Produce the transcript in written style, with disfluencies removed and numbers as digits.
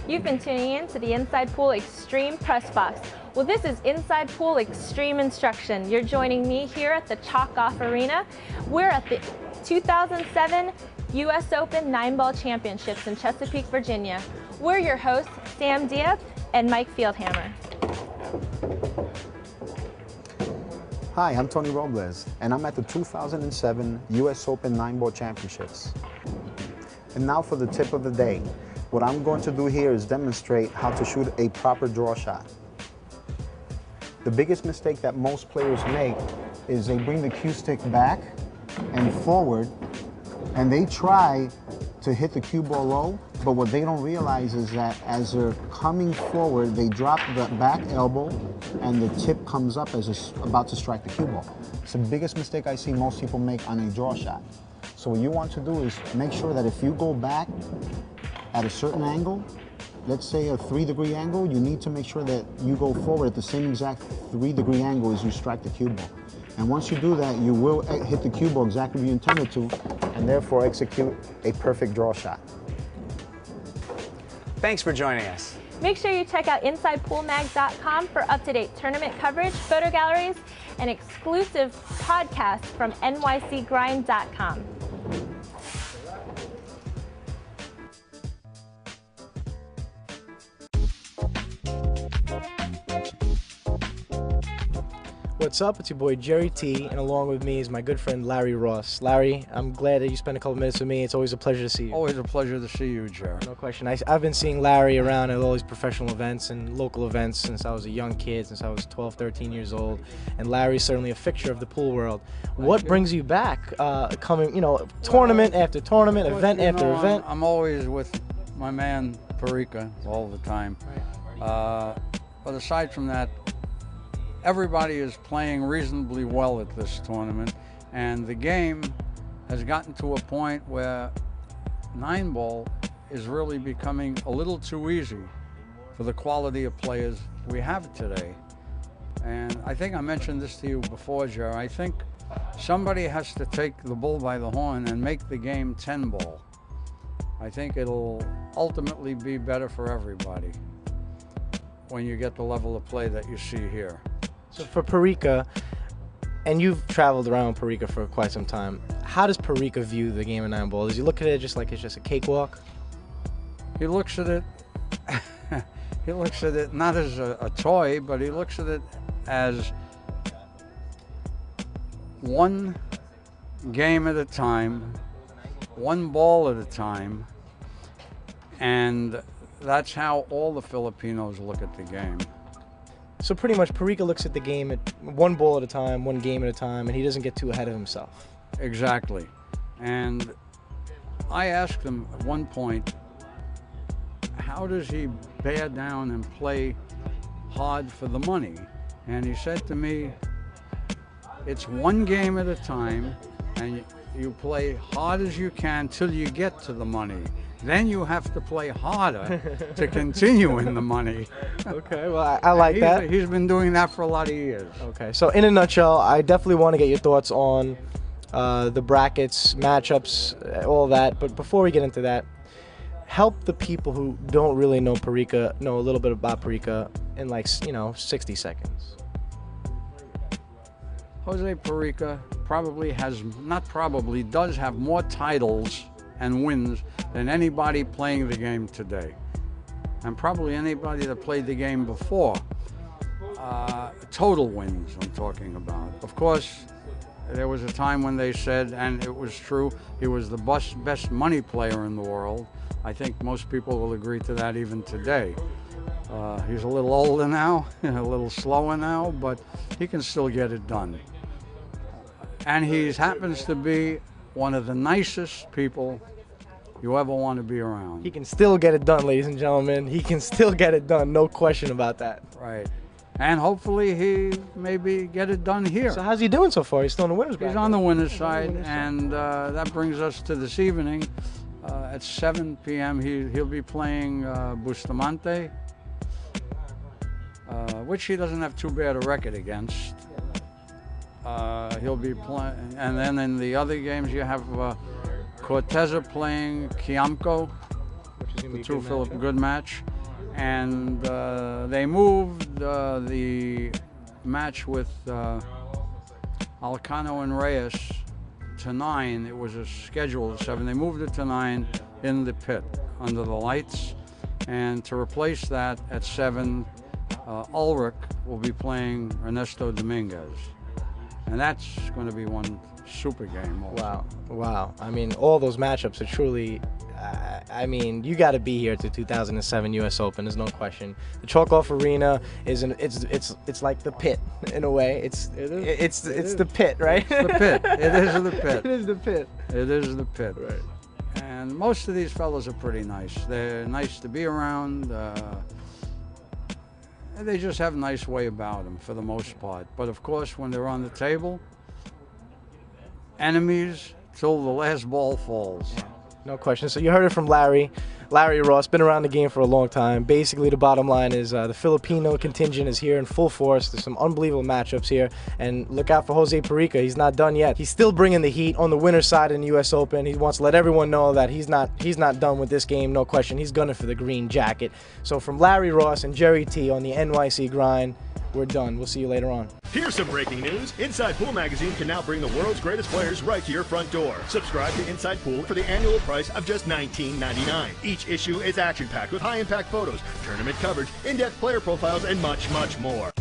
You've been tuning in to the Inside Pool Extreme Press Box. Well, this is Inside Pool Extreme Instruction. You're joining me here at the Chalk Off Arena. We're at the 2007 U.S. Open 9-Ball Championships in Chesapeake, Virginia. We're your hosts, Sam Diep and Mike Fieldhammer. Hi, I'm Tony Robles, and I'm at the 2007 U.S. Open 9-Ball Championships. And now for the tip of the day. What I'm going to do here is demonstrate how to shoot a proper draw shot. The biggest mistake that most players make is they bring the cue stick back and forward, and they try to hit the cue ball low, but what they don't realize is that as they're coming forward, they drop the back elbow and the tip comes up as it's about to strike the cue ball. It's the biggest mistake I see most people make on a draw shot. So what you want to do is make sure that if you go back at a certain angle, let's say a 3-degree angle, you need to make sure that you go forward at the same exact 3-degree angle as you strike the cue ball. And once you do that, you will hit the cue ball exactly where you intended to, and therefore execute a perfect draw shot. Thanks for joining us. Make sure you check out InsidePoolMag.com for up-to-date tournament coverage, photo galleries, and exclusive podcasts from NYCGrind.com. What's up? It's your boy Jerry T, and along with me is my good friend Larry Ross. Larry, I'm glad that you spent a couple minutes with me. It's always a pleasure to see you. Always a pleasure to see you, Jerry. No question. I've been seeing Larry around at all these professional events and local events since I was a young kid, since I was 12, 13 years old. And Larry's certainly a fixture of the pool world. What brings you back, tournament after tournament, event after event? I'm always with my man Parika all the time. But aside from that, everybody is playing reasonably well at this tournament, and the game has gotten to a point where 9-ball is really becoming a little too easy for the quality of players we have today. And I think I mentioned this to you before, Joe. I think somebody has to take the bull by the horn and make the game 10-ball. I think it'll ultimately be better for everybody when you get the level of play that you see here. So for Parika, and you've traveled around Parika for quite some time, how does Parika view the game of 9-ball? Does he look at it just like it's just a cakewalk? He looks at it, he looks at it not as a toy, but he looks at it as one game at a time, one ball at a time, and that's how all the Filipinos look at the game. So pretty much Parika looks at the game at one ball at a time, one game at a time, and he doesn't get too ahead of himself. Exactly. And I asked him at one point, how does he bear down and play hard for the money? And he said to me, it's one game at a time, and you play hard as you can till you get to the money. Then you have to play harder to continue in the money. Okay, well, I like that. He's been doing that for a lot of years. Okay, so in a nutshell, I definitely want to get your thoughts on the brackets, matchups, all that. But before we get into that, help the people who don't really know Parika know a little bit about Parika in 60 seconds. Jose Parika does have more titles and wins than anybody playing the game today, and probably anybody that played the game before. Total wins I'm talking about. Of course, there was a time when they said, and it was true, he was the best money player in the world. I think most people will agree to that even today. He's a little older now, a little slower now, but he can still get it done. And he happens to be one of the nicest people you ever want to be around. He can still get it done, ladies and gentlemen. He can still get it done, no question about that. Right. And hopefully he maybe get it done here. So how's he doing so far? He's still on the winner's bracket. He's on the winner's side, and that brings us to this evening. At 7 p.m. he'll be playing Bustamante, which he doesn't have too bad a record against. He'll be playing, and then in the other games you have Corteza playing Kiamco, which is going to be a good match. and they moved the match with Alcano and Reyes to 9. It was a schedule of 7. They moved it to 9 in the pit under the lights, and to replace that at 7, Ulrich will be playing Ernesto Dominguez, and that's going to be one super game also. Wow, wow. I mean, all those matchups are truly, I mean, you got to be here at the 2007 U.S. Open. There's no question. The Chalk-Off Arena is it's like the pit in a way. It's the pit, right? It's the pit. It is the pit. It is the pit. It is the pit. Right. And most of these fellas are pretty nice. They're nice to be around. They just have a nice way about them for the most part. But of course, when they're on the table, enemies till the last ball falls. No question. So you heard it from Larry Ross, been around the game for a long time. Basically, the bottom line is the Filipino contingent is here in full force. There's some unbelievable matchups here. And look out for Jose Perica. He's not done yet. He's still bringing the heat on the winner's side in the U.S. Open. He wants to let everyone know that he's not done with this game. No question. He's gunning for the green jacket. So from Larry Ross and Jerry T on the NYC grind, we're done. We'll see you later on. Here's some breaking news. Inside Pool Magazine can now bring the world's greatest players right to your front door. Subscribe to Inside Pool for the annual price of just $19.99. Each issue is action-packed with high-impact photos, tournament coverage, in-depth player profiles, and much, much more.